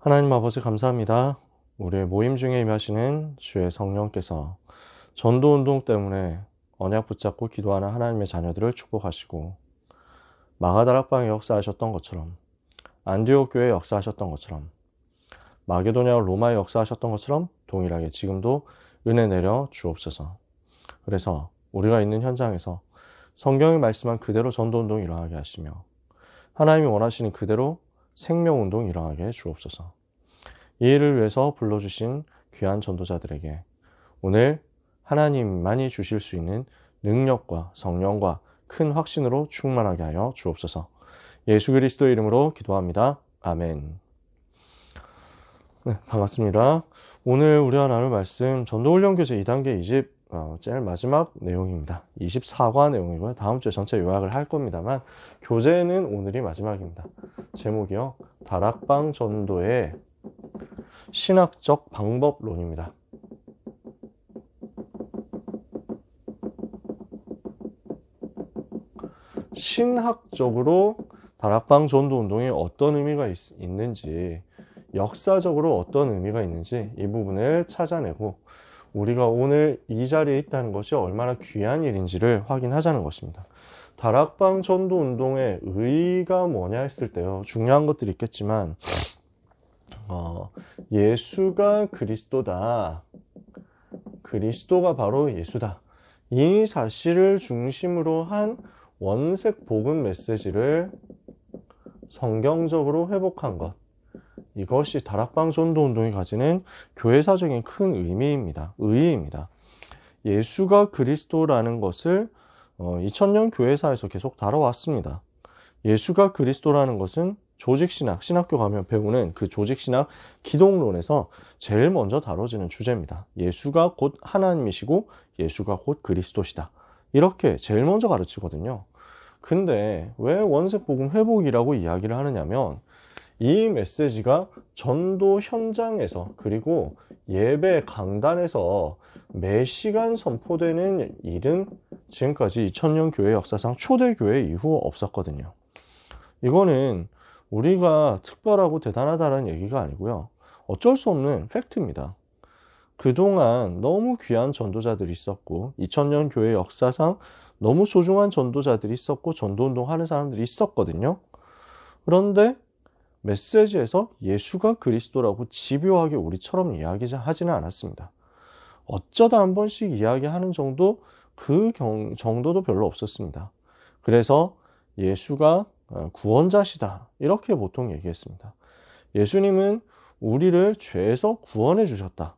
하나님 아버지 감사합니다. 우리의 모임 중에 임하시는 주의 성령께서 전도운동 때문에 언약 붙잡고 기도하는 하나님의 자녀들을 축복하시고 마가다락방에 역사하셨던 것처럼 안디옥 교회에 역사하셨던 것처럼 마게도냐와 로마에 역사하셨던 것처럼 동일하게 지금도 은혜 내려 주옵소서. 그래서 우리가 있는 현장에서 성경이 말씀한 그대로 전도운동이 일어나게 하시며 하나님이 원하시는 그대로 생명운동이 일어나게 해 주옵소서. 이 일을 위해서 불러주신 귀한 전도자들에게 오늘 하나님만이 주실 수 있는 능력과 성령과 큰 확신으로 충만하게 하여 주옵소서. 예수 그리스도의 이름으로 기도합니다. 아멘. 네, 반갑습니다. 오늘 우리가 나눌 말씀 전도훈련교재 2단계 2집 제일 마지막 내용입니다. 24과 내용이고요. 다음 주에 전체 요약을 할 겁니다만 교재는 오늘이 마지막입니다. 제목이요. 다락방 전도의 신학적 방법론입니다. 신학적으로 다락방 전도 운동이 어떤 의미가 있는지, 역사적으로 어떤 의미가 있는지 이 부분을 찾아내고 우리가 오늘 이 자리에 있다는 것이 얼마나 귀한 일인지를 확인하자는 것입니다. 다락방 전도 운동의 의의가 뭐냐 했을 때요. 중요한 것들이 있겠지만 예수가 그리스도다. 그리스도가 바로 예수다. 이 사실을 중심으로 한 원색 복음 메시지를 성경적으로 회복한 것. 이것이 다락방 전도 운동이 가지는 교회사적인 큰 의미입니다. 의의입니다. 예수가 그리스도라는 것을 2000년 교회사에서 계속 다뤄왔습니다. 예수가 그리스도라는 것은 조직신학, 신학교 가면 배우는 그 조직신학 기독론에서 제일 먼저 다뤄지는 주제입니다. 예수가 곧 하나님이시고 예수가 곧 그리스도시다. 이렇게 제일 먼저 가르치거든요. 근데 왜 원색복음 회복이라고 이야기를 하느냐면 이 메시지가 전도 현장에서 그리고 예배 강단에서 매 시간 선포되는 일은 지금까지 2000년 교회 역사상 초대교회 이후 없었거든요. 이거는 우리가 특별하고 대단하다는 얘기가 아니고요. 어쩔 수 없는 팩트입니다. 그동안 너무 귀한 전도자들이 있었고 2000년 교회 역사상 너무 소중한 전도자들이 있었고 전도운동 하는 사람들이 있었거든요. 그런데 메시지에서 예수가 그리스도라고 집요하게 우리처럼 이야기하지는 않았습니다. 어쩌다 한 번씩 이야기하는 정도, 정도도 별로 없었습니다. 그래서 예수가 구원자시다. 이렇게 보통 얘기했습니다. 예수님은 우리를 죄에서 구원해 주셨다.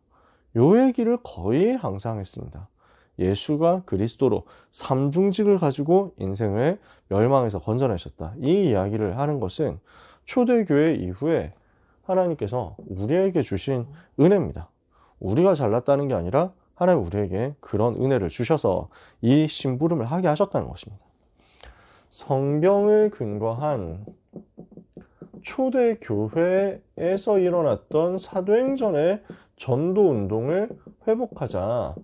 요 얘기를 거의 항상 했습니다. 예수가 그리스도로 삼중직을 가지고 인생을 멸망에서 건져내셨다. 이 이야기를 하는 것은 초대교회 이후에 하나님께서 우리에게 주신 은혜입니다. 우리가 잘났다는 게 아니라 하나님 우리에게 그런 은혜를 주셔서 이 심부름을 하게 하셨다는 것입니다. 성경을 근거한 초대교회에서 일어났던 사도행전의 전도운동을 회복하자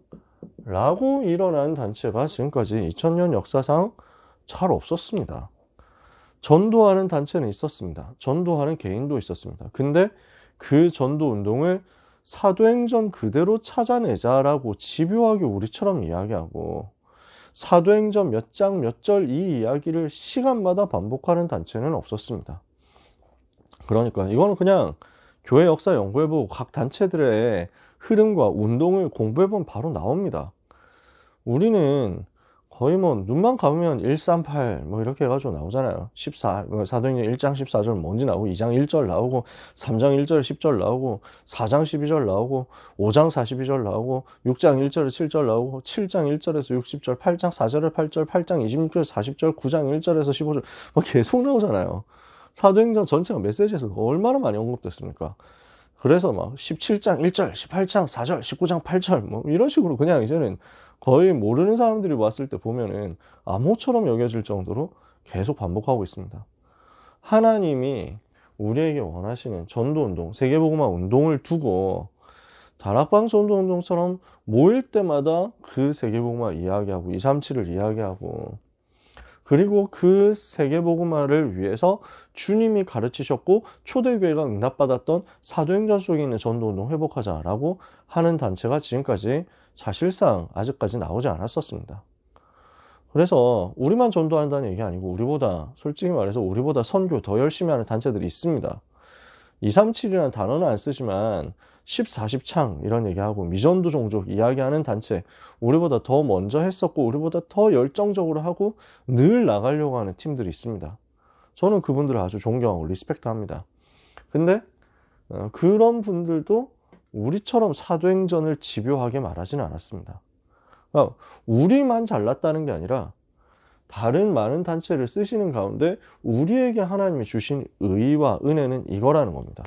라고 일어난 단체가 지금까지 2000년 역사상 잘 없었습니다. 전도하는 단체는 있었습니다. 전도하는 개인도 있었습니다. 근데 그 전도운동을 사도행전 그대로 찾아내자라고 집요하게 우리처럼 이야기하고 사도행전 몇 장 몇 절 이 이야기를 시간마다 반복하는 단체는 없었습니다. 그러니까 이거는 그냥 교회 역사 연구해보고 각 단체들의 흐름과 운동을 공부해보면 바로 나옵니다. 우리는 거의 눈만 감으면 138 이렇게 해가지고 나오잖아요. 14, 사도행전 1장 14절 뭔지 나오고 2장 1절 나오고 3장 1절 10절 나오고 4장 12절 나오고 5장 42절 나오고 6장 1절에 7절 나오고 7장 1절에서 60절 8장 4절에 8절 8장 26절 40절 9장 1절에서 15절 계속 나오잖아요. 사도행전 전체가 메시지에서 얼마나 많이 언급됐습니까? 그래서 17장 1절, 18장 4절, 19장 8절 이런 식으로 그냥 이제는 거의 모르는 사람들이 왔을 때 보면은 암호처럼 여겨질 정도로 계속 반복하고 있습니다. 하나님이 우리에게 원하시는 전도운동, 세계복음화 운동을 두고 다락방 전도운동처럼 모일 때마다 그 세계복음화 이야기하고 237을 이야기하고 그리고 그 세계복음화를 위해서 주님이 가르치셨고 초대교회가 응답받았던 사도행전 속에 있는 전도운동 회복하자라고 하는 단체가 지금까지 사실상 아직까지 나오지 않았었습니다. 그래서 우리만 전도한다는 얘기 아니고 우리보다 솔직히 말해서 우리보다 선교 더 열심히 하는 단체들이 있습니다. 237이라는 단어는 안 쓰지만 1040창 이런 얘기하고 미전도 종족 이야기하는 단체 우리보다 더 먼저 했었고 우리보다 더 열정적으로 하고 늘 나가려고 하는 팀들이 있습니다. 저는 그분들을 아주 존경하고 리스펙트합니다. 근데 그런 분들도 우리처럼 사도행전을 집요하게 말하지는 않았습니다. 그러니까 우리만 잘났다는 게 아니라 다른 많은 단체를 쓰시는 가운데 우리에게 하나님이 주신 의와 은혜는 이거라는 겁니다.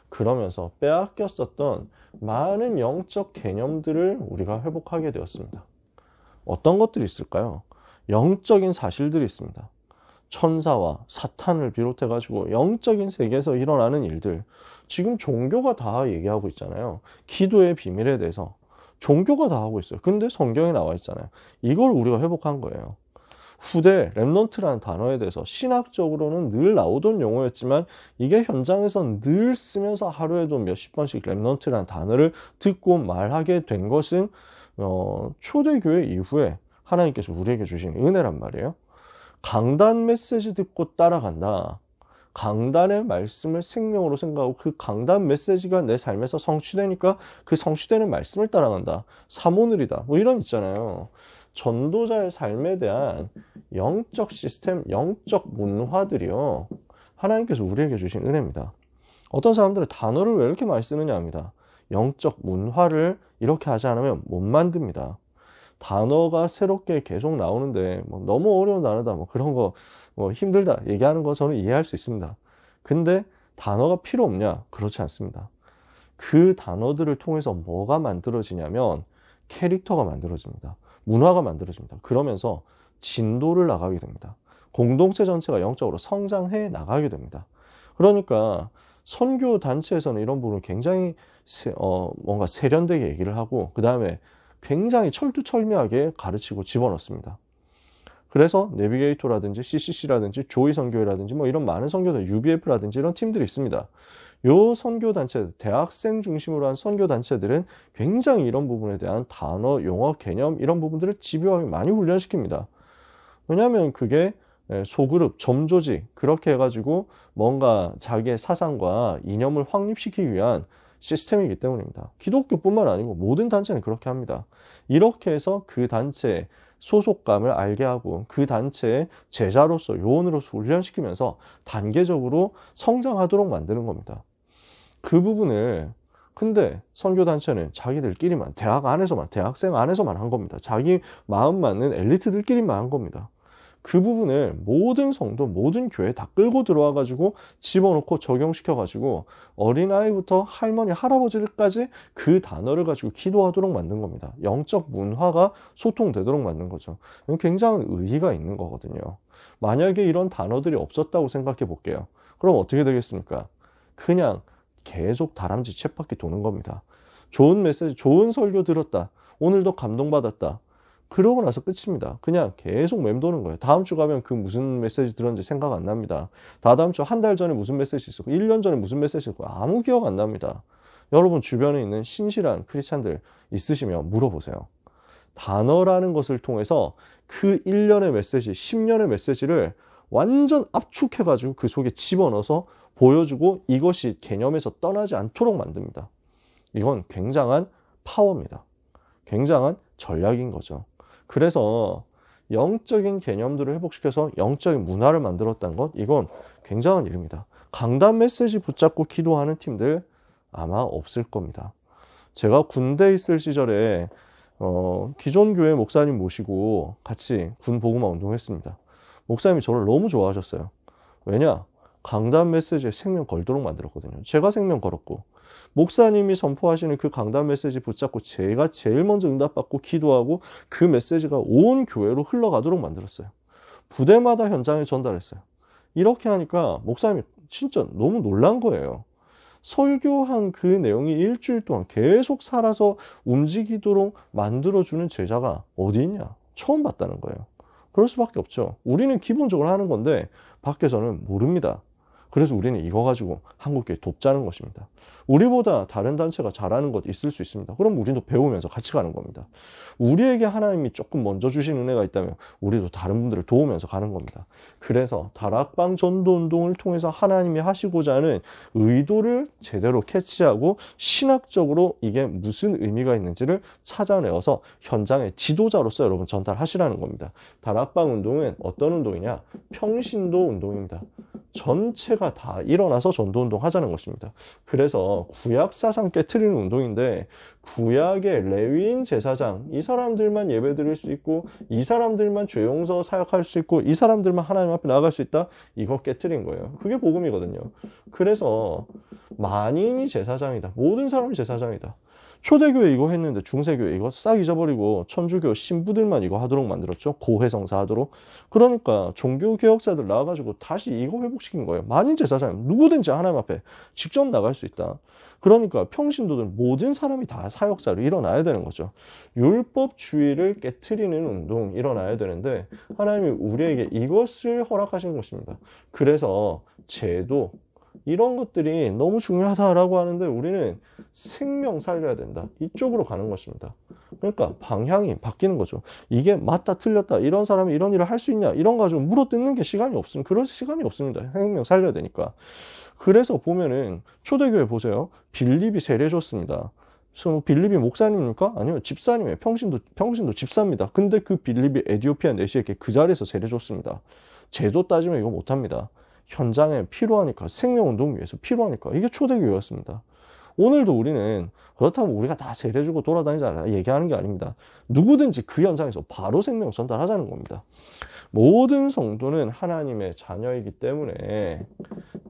그러면서 빼앗겼었던 많은 영적 개념들을 우리가 회복하게 되었습니다. 어떤 것들이 있을까요? 영적인 사실들이 있습니다. 천사와 사탄을 비롯해가지고 영적인 세계에서 일어나는 일들. 지금 종교가 다 얘기하고 있잖아요. 기도의 비밀에 대해서. 종교가 다 하고 있어요. 근데 성경에 나와 있잖아요. 이걸 우리가 회복한 거예요. 후대 랩넌트라는 단어에 대해서 신학적으로는 늘 나오던 용어였지만 이게 현장에서 늘 쓰면서 하루에도 몇십 번씩 랩넌트라는 단어를 듣고 말하게 된 것은 초대교회 이후에 하나님께서 우리에게 주신 은혜란 말이에요. 강단 메시지 듣고 따라간다. 강단의 말씀을 생명으로 생각하고 그 강단 메시지가 내 삶에서 성취되니까 그 성취되는 말씀을 따라간다. 사모늘이다. 뭐 이런 있잖아요. 전도자의 삶에 대한 영적 시스템, 영적 문화들이요. 하나님께서 우리에게 주신 은혜입니다. 어떤 사람들은 단어를 왜 이렇게 많이 쓰느냐 합니다. 영적 문화를 이렇게 하지 않으면 못 만듭니다. 단어가 새롭게 계속 나오는데 뭐 너무 어려운 단어다 뭐 그런 거 뭐 힘들다 얘기하는 거 저는 이해할 수 있습니다. 근데 단어가 필요 없냐? 그렇지 않습니다. 그 단어들을 통해서 뭐가 만들어지냐면 캐릭터가 만들어집니다. 문화가 만들어집니다. 그러면서 진도를 나가게 됩니다. 공동체 전체가 영적으로 성장해 나가게 됩니다. 그러니까 선교 단체에서는 이런 부분을 굉장히 뭔가 세련되게 얘기를 하고 그 다음에 굉장히 철두철미하게 가르치고 집어넣습니다. 그래서 내비게이터라든지 CCC라든지 조이 선교회라든지 뭐 이런 많은 선교들, UBF라든지 이런 팀들이 있습니다. 요 선교 단체, 대학생 중심으로 한 선교 단체들은 굉장히 이런 부분에 대한 단어, 용어, 개념 이런 부분들을 집요하게 많이 훈련시킵니다. 왜냐하면 그게 소그룹, 점조직 그렇게 해가지고 뭔가 자기의 사상과 이념을 확립시키기 위한 시스템이기 때문입니다. 기독교뿐만 아니고 모든 단체는 그렇게 합니다. 이렇게 해서 그 단체의 소속감을 알게 하고 그 단체의 제자로서 요원으로서 훈련시키면서 단계적으로 성장하도록 만드는 겁니다. 그 부분을 근데 선교단체는 자기들끼리만 대학 안에서만 대학생 안에서만 한 겁니다. 자기 마음 맞는 엘리트들끼리만 한 겁니다. 그 부분을 모든 성도 모든 교회 다 끌고 들어와 가지고 집어넣고 적용시켜 가지고 어린아이부터 할머니 할아버지들까지 그 단어를 가지고 기도하도록 만든 겁니다. 영적 문화가 소통되도록 만든 거죠. 굉장히 의의가 있는 거거든요. 만약에 이런 단어들이 없었다고 생각해 볼게요. 그럼 어떻게 되겠습니까? 그냥 계속 다람쥐 쳇바퀴 도는 겁니다. 좋은 메시지, 좋은 설교 들었다. 오늘도 감동받았다. 그러고 나서 끝입니다. 그냥 계속 맴도는 거예요. 다음 주 가면 그 무슨 메시지 들었는지 생각 안 납니다. 다다음 주 한 달 전에 무슨 메시지 있었고 1년 전에 무슨 메시지 있었고 아무 기억 안 납니다. 여러분 주변에 있는 신실한 크리스찬들 있으시면 물어보세요. 단어라는 것을 통해서 그 1년의 메시지, 10년의 메시지를 완전 압축해가지고 그 속에 집어넣어서 보여주고 이것이 개념에서 떠나지 않도록 만듭니다. 이건 굉장한 파워입니다. 굉장한 전략인 거죠. 그래서 영적인 개념들을 회복시켜서 영적인 문화를 만들었다는 것, 이건 굉장한 일입니다. 강단 메시지 붙잡고 기도하는 팀들 아마 없을 겁니다. 제가 군대에 있을 시절에 기존 교회 목사님 모시고 같이 군 복음화 운동했습니다. 목사님이 저를 너무 좋아하셨어요. 왜냐? 강단 메시지에 생명 걸도록 만들었거든요. 제가 생명 걸었고 목사님이 선포하시는 그 강단 메시지 붙잡고 제가 제일 먼저 응답받고 기도하고 그 메시지가 온 교회로 흘러가도록 만들었어요. 부대마다 현장에 전달했어요. 이렇게 하니까 목사님이 진짜 너무 놀란 거예요. 설교한 그 내용이 일주일 동안 계속 살아서 움직이도록 만들어주는 제자가 어디 있냐? 처음 봤다는 거예요. 그럴 수밖에 없죠. 우리는 기본적으로 하는 건데 밖에서는 모릅니다. 그래서 우리는 이거 가지고 한국교회 돕자는 것입니다. 우리보다 다른 단체가 잘하는 것 있을 수 있습니다. 그럼 우리도 배우면서 같이 가는 겁니다. 우리에게 하나님이 조금 먼저 주신 은혜가 있다면 우리도 다른 분들을 도우면서 가는 겁니다. 그래서 다락방 전도운동을 통해서 하나님이 하시고자 하는 의도를 제대로 캐치하고 신학적으로 이게 무슨 의미가 있는지를 찾아내어서 현장의 지도자로서 여러분 전달하시라는 겁니다. 다락방 운동은 어떤 운동이냐? 평신도 운동입니다. 전체가 다 일어나서 전도운동 하자는 것입니다. 그래서 구약 사상 깨트리는 운동인데 구약의 레위인 제사장 이 사람들만 예배 드릴 수 있고 이 사람들만 죄용서 사역할 수 있고 이 사람들만 하나님 앞에 나아갈 수 있다. 이거 깨트린 거예요. 그게 복음이거든요. 그래서 만인이 제사장이다. 모든 사람이 제사장이다. 초대교회 이거 했는데 중세교회 이거 싹 잊어버리고 천주교 신부들만 이거 하도록 만들었죠. 고해성사 하도록. 그러니까 종교개혁자들 나와가지고 다시 이거 회복시킨 거예요. 만인 제사장 누구든지 하나님 앞에 직접 나갈 수 있다. 그러니까 평신도들 모든 사람이 다 사역자로 일어나야 되는 거죠. 율법주의를 깨트리는 운동 일어나야 되는데 하나님이 우리에게 이것을 허락하신 것입니다. 그래서 제도 이런 것들이 너무 중요하다라고 하는데 우리는 생명 살려야 된다. 이쪽으로 가는 것입니다. 그러니까 방향이 바뀌는 거죠. 이게 맞다 틀렸다 이런 사람이 이런 일을 할 수 있냐 이런 거 가지고 물어뜯는 게 시간이 없으면 그럴 시간이 없습니다. 생명 살려야 되니까. 그래서 보면은 초대교회 보세요. 빌립이 세례 줬습니다. 빌립이 목사님입니까? 아니요, 집사님이에요. 평신도 집사입니다. 근데 그 빌립이 에디오피아 내시에게 그 자리에서 세례 줬습니다. 제도 따지면 이거 못합니다. 현장에 필요하니까, 생명운동 위해서 필요하니까. 이게 초대교회였습니다. 오늘도 우리는 그렇다면 우리가 다 세례주고 돌아다니자 얘기하는 게 아닙니다. 누구든지 그 현장에서 바로 생명 전달하자는 겁니다. 모든 성도는 하나님의 자녀이기 때문에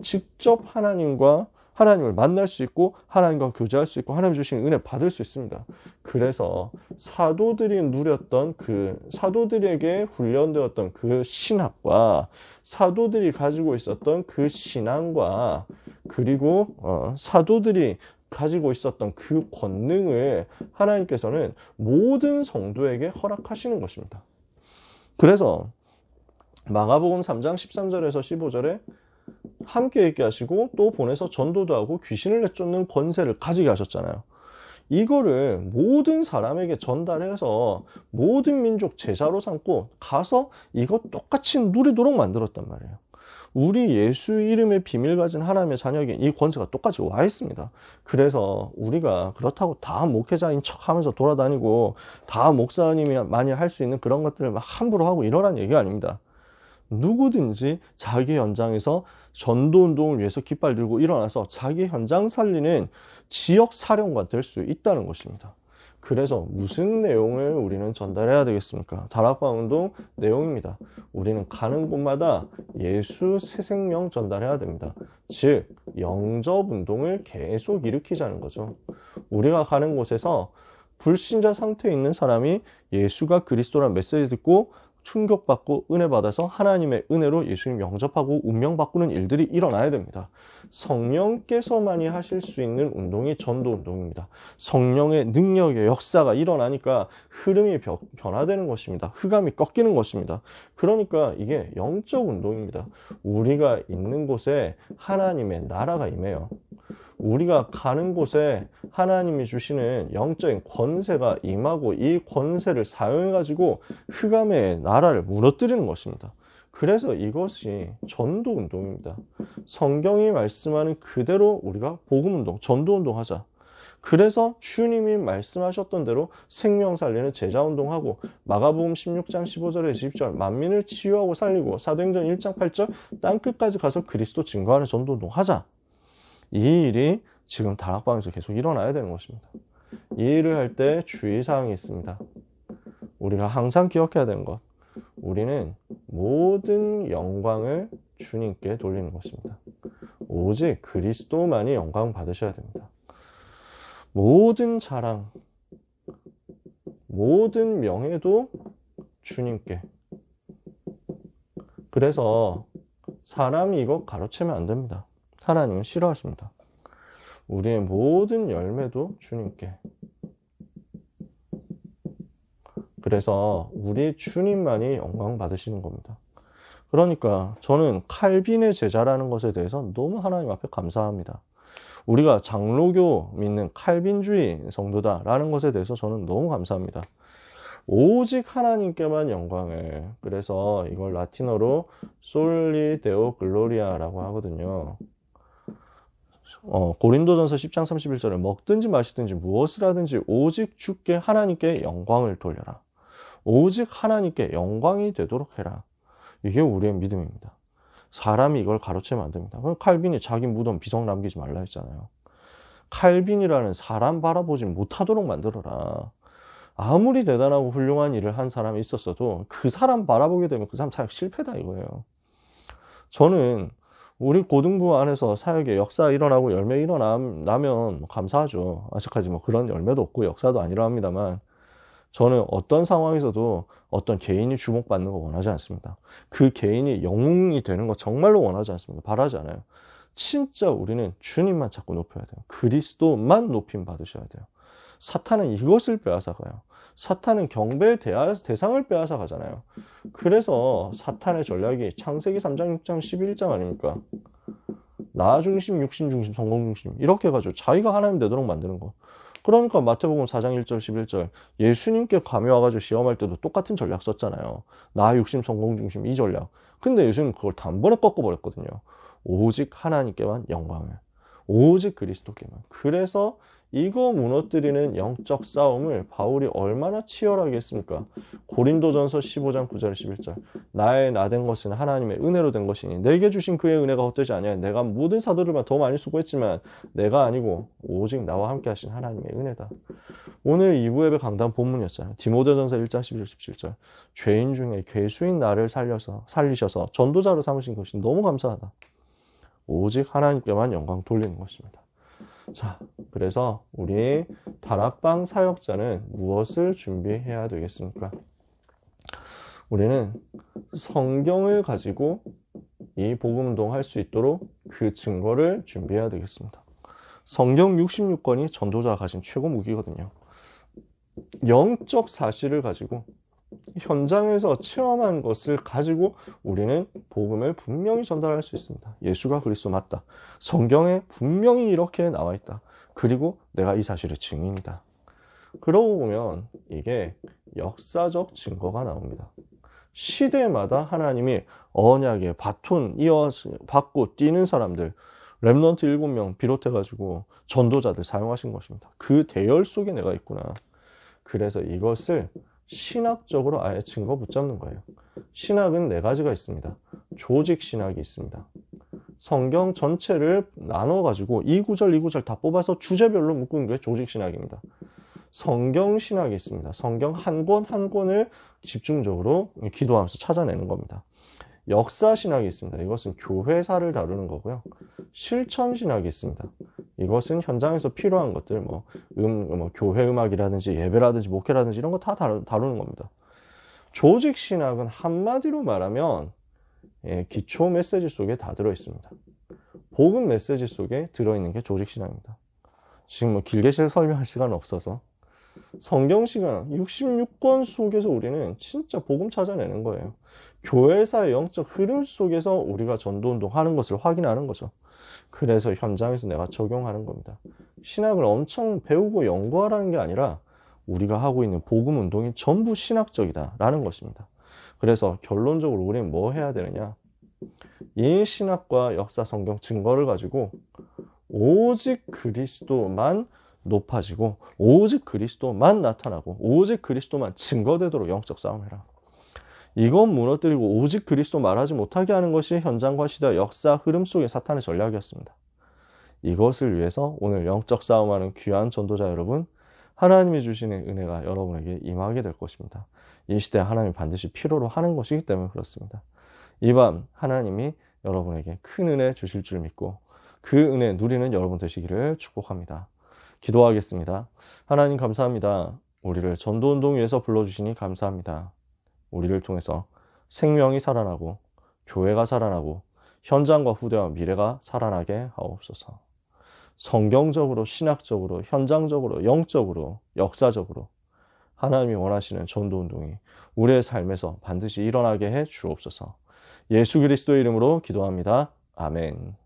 직접 하나님을 만날 수 있고 하나님과 교제할 수 있고 하나님 주신 은혜 받을 수 있습니다. 그래서 사도들이 누렸던 사도들에게 훈련되었던 그 신학과 사도들이 가지고 있었던 그 신앙과 그리고 사도들이 가지고 있었던 그 권능을 하나님께서는 모든 성도에게 허락하시는 것입니다. 그래서 마가복음 3장 13절에서 15절에 함께 있게 하시고 또 보내서 전도도 하고 귀신을 내쫓는 권세를 가지게 하셨잖아요. 이거를 모든 사람에게 전달해서 모든 민족 제자로 삼고 가서 이거 똑같이 누리도록 만들었단 말이에요. 우리 예수 이름의 비밀 가진 하나님의 자녀에게 이 권세가 똑같이 와 있습니다. 그래서 우리가 그렇다고 다 목회자인 척 하면서 돌아다니고 다 목사님이 많이 할 수 있는 그런 것들을 막 함부로 하고 이러라는 얘기가 아닙니다. 누구든지 자기 현장에서 전도운동을 위해서 깃발 들고 일어나서 자기 현장 살리는 지역 사령관 될 수 있다는 것입니다. 그래서 무슨 내용을 우리는 전달해야 되겠습니까? 다락방 운동 내용입니다. 우리는 가는 곳마다 예수 새 생명 전달해야 됩니다. 즉 영접 운동을 계속 일으키자는 거죠. 우리가 가는 곳에서 불신자 상태에 있는 사람이 예수가 그리스도라는 메시지 듣고 충격받고 은혜 받아서 하나님의 은혜로 예수님 영접하고 운명 바꾸는 일들이 일어나야 됩니다. 성령께서만이 하실 수 있는 운동이 전도 운동입니다. 성령의 능력의 역사가 일어나니까 흐름이 변화되는 것입니다. 흑암이 꺾이는 것입니다. 그러니까 이게 영적 운동입니다. 우리가 있는 곳에 하나님의 나라가 임해요. 우리가 가는 곳에 하나님이 주시는 영적인 권세가 임하고 이 권세를 사용해가지고 흑암의 나라를 무너뜨리는 것입니다. 그래서 이것이 전도운동입니다. 성경이 말씀하는 그대로 우리가 복음운동, 전도운동 하자. 그래서 주님이 말씀하셨던 대로 생명 살리는 제자운동하고 마가복음 16장 15절에 20절 만민을 치유하고 살리고 사도행전 1장 8절 땅끝까지 가서 그리스도 증거하는 전도운동 하자. 이 일이 지금 다락방에서 계속 일어나야 되는 것입니다. 이 일을 할 때 주의사항이 있습니다. 우리가 항상 기억해야 되는 것. 우리는 모든 영광을 주님께 돌리는 것입니다. 오직 그리스도만이 영광 받으셔야 됩니다. 모든 자랑, 모든 명예도 주님께. 그래서 사람이 이거 가로채면 안 됩니다. 하나님은 싫어하십니다. 우리의 모든 열매도 주님께. 그래서 우리 주님만이 영광 받으시는 겁니다. 그러니까 저는 칼빈의 제자라는 것에 대해서 너무 하나님 앞에 감사합니다. 우리가 장로교 믿는 칼빈주의 성도다라는 것에 대해서 저는 너무 감사합니다. 오직 하나님께만 영광을. 그래서 이걸 라틴어로 솔리 데오 글로리아라고 하거든요. 고린도전서 10장 31절에 먹든지 마시든지 무엇을 하든지 오직 주께 하나님께 영광을 돌려라. 오직 하나님께 영광이 되도록 해라. 이게 우리의 믿음입니다. 사람이 이걸 가로채면 안 됩니다. 칼빈이 자기 무덤 비석 남기지 말라 했잖아요. 칼빈이라는 사람 바라보지 못하도록 만들어라. 아무리 대단하고 훌륭한 일을 한 사람이 있었어도 그 사람 바라보게 되면 그 사람 사역 실패다 이거예요. 저는 우리 고등부 안에서 사역의 역사 일어나고 열매 일어나면 감사하죠. 아직까지 뭐 그런 열매도 없고 역사도 안 일어납니다만 저는 어떤 상황에서도 어떤 개인이 주목받는 거 원하지 않습니다. 그 개인이 영웅이 되는 거 정말로 원하지 않습니다. 바라지 않아요. 진짜 우리는 주님만 자꾸 높여야 돼요. 그리스도만 높임 받으셔야 돼요. 사탄은 이것을 빼앗아가요. 사탄은 경배의 대상을 빼앗아가잖아요. 그래서 사탄의 전략이 창세기 3장, 6장, 11장 아닙니까? 나 중심, 육신 중심, 성공 중심 이렇게 해가지고 자기가 하나님 되도록 만드는 거. 그러니까 마태복음 4장 1절 11절 예수님께 감히 와가지고 시험할 때도 똑같은 전략 썼잖아요. 나 육심, 성공 중심 이 전략. 근데 예수님 그걸 단번에 꺾어버렸거든요. 오직 하나님께만 영광을. 오직 그리스도께만. 그래서 이거 무너뜨리는 영적 싸움을 바울이 얼마나 치열하게 했습니까? 고린도전서 15장 9절 11절 나의 나된 것은 하나님의 은혜로 된 것이니 내게 주신 그의 은혜가 헛되지 아니하여 내가 모든 사도들보다 더 많이 수고했지만 내가 아니고 오직 나와 함께 하신 하나님의 은혜다. 오늘 2부 예배 강단 본문이었잖아요. 디모데전서 1장 11절 17절 죄인 중에 괴수인 나를 살리셔서 전도자로 삼으신 것이 너무 감사하다. 오직 하나님께만 영광 돌리는 것입니다. 자, 그래서 우리 다락방 사역자는 무엇을 준비해야 되겠습니까? 우리는 성경을 가지고 이 복음운동 할 수 있도록 그 증거를 준비해야 되겠습니다. 성경 66권이 전도자가 가진 최고 무기거든요. 영적 사실을 가지고 현장에서 체험한 것을 가지고 우리는 복음을 분명히 전달할 수 있습니다. 예수가 그리스도 맞다. 성경에 분명히 이렇게 나와 있다. 그리고 내가 이 사실의 증인이다. 그러고 보면 이게 역사적 증거가 나옵니다. 시대마다 하나님이 언약의 바톤 받고 뛰는 사람들, 렘넌트 7명 비롯해가지고 전도자들 사용하신 것입니다. 그 대열 속에 내가 있구나. 그래서 이것을 신학적으로 아예 증거 붙잡는 거예요. 신학은 4가지가 있습니다. 조직 신학이 있습니다. 성경 전체를 나눠가지고 이 구절 다 뽑아서 주제별로 묶은 게 조직 신학입니다. 성경 신학이 있습니다. 성경 한 권 한 권을 집중적으로 기도하면서 찾아내는 겁니다. 역사 신학이 있습니다. 이것은 교회사를 다루는 거고요. 실천 신학이 있습니다. 이것은 현장에서 필요한 것들, 교회 음악이라든지 예배라든지 목회라든지 이런 거 다 다루는 겁니다. 조직 신학은 한마디로 말하면 기초 메시지 속에 다 들어있습니다. 복음 메시지 속에 들어있는 게 조직 신학입니다. 지금 길게 설명할 시간은 없어서 성경 시간 66권 속에서 우리는 진짜 복음 찾아내는 거예요. 교회사의 영적 흐름 속에서 우리가 전도운동 하는 것을 확인하는 거죠. 그래서 현장에서 내가 적용하는 겁니다. 신학을 엄청 배우고 연구하라는 게 아니라 우리가 하고 있는 복음운동이 전부 신학적이다라는 것입니다. 그래서 결론적으로 우리는 뭐 해야 되느냐? 이 신학과 역사 성경 증거를 가지고 오직 그리스도만 높아지고 오직 그리스도만 나타나고 오직 그리스도만 증거되도록 영적 싸움해라. 이건 무너뜨리고 오직 그리스도 말하지 못하게 하는 것이 현장과 시대 역사 흐름 속의 사탄의 전략이었습니다. 이것을 위해서 오늘 영적 싸움하는 귀한 전도자 여러분, 하나님이 주시는 은혜가 여러분에게 임하게 될 것입니다. 이 시대에 하나님이 반드시 필요로 하는 것이기 때문에 그렇습니다. 이 밤 하나님이 여러분에게 큰 은혜 주실 줄 믿고 그 은혜 누리는 여러분 되시기를 축복합니다. 기도하겠습니다. 하나님 감사합니다. 우리를 전도운동 위해서 불러주시니 감사합니다. 우리를 통해서 생명이 살아나고 교회가 살아나고 현장과 후대와 미래가 살아나게 하옵소서. 성경적으로 신학적으로 현장적으로 영적으로 역사적으로 하나님이 원하시는 전도운동이 우리의 삶에서 반드시 일어나게 해 주옵소서. 예수 그리스도의 이름으로 기도합니다. 아멘.